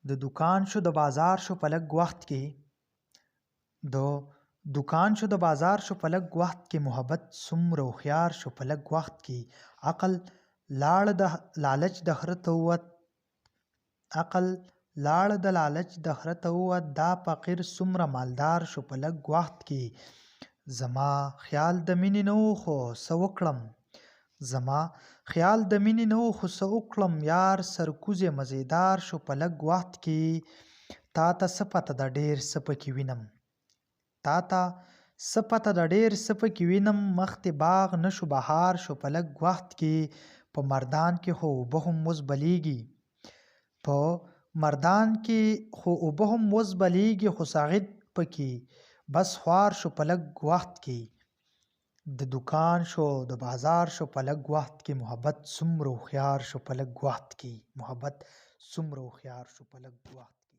د دوکان شو د بازار شو په لږ وخت کې د دوکان شو د بازار شو په لږ وخت کې محبت څومره هوښیار شو په لږ وخت کې عقل لاړ د لالچ د خره ته ووت عقل لاړ د لالچ د خره ته ووت دا فقیر څومره مالدار شو په لږ وخت کې زما خیال د مینې نه و خو څه وکړم زما خیال د مینې نه و خو څه وکړم یار سرکوزې مزیدار شو په لږ وخت کې تا ته څه پته ده ډېر څه پکې وینم تا ته څه پته ده ډېر څه پکې وینم مخې باغ نه شو بهار شو په لږ وخت کې په مردان کې خو اوبه هم اوس بلیږي په مردان کې خو اوبه هم اوس بلیږي خو سعید پکې بس خوار شو په لږ وخت کې د دوکان شو د بازار شو په لږ وخت کې محبت څومره هوښیار شو په لږ وخت کې محبت څومره هوښیار شو په لږ وخت کې